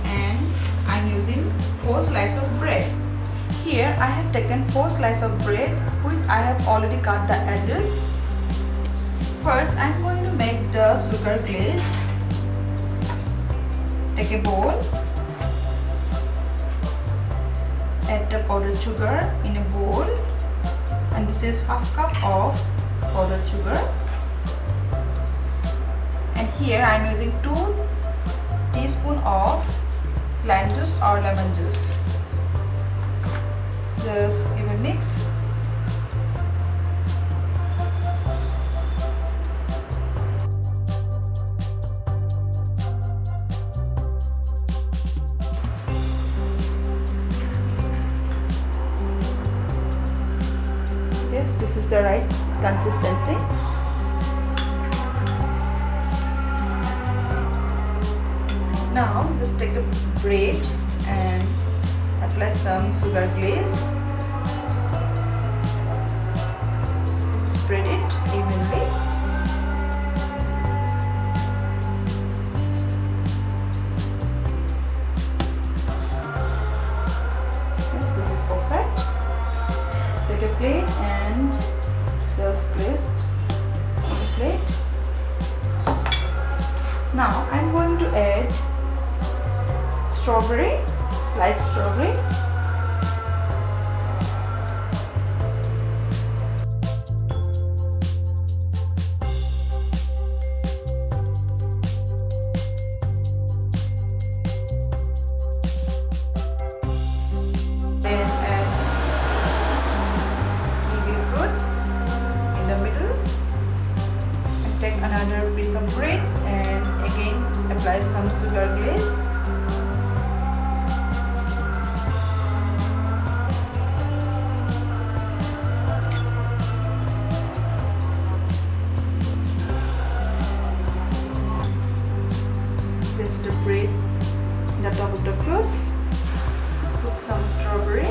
and I'm using 4 slices of bread. Here I have taken 4 slices of bread which I have already cut the edges. First I'm going to make the sugar glaze. Take a bowl, add the powdered sugar in a bowl, and this is half cup of powdered sugar. And here I am using 2 teaspoons of lime juice or lemon juice. Just give a mix. Yes, this is the right consistency. Now just take a bread and apply some sugar glaze. Spread it evenly. Yes, this is perfect. Take a plate and just place it on the plate. Now I'm going to add strawberry, sliced strawberry. Then add kiwi fruits in the middle. And take another piece of bread and again apply some sugar glaze. Place the bread in the top of the fruits. Put some strawberry.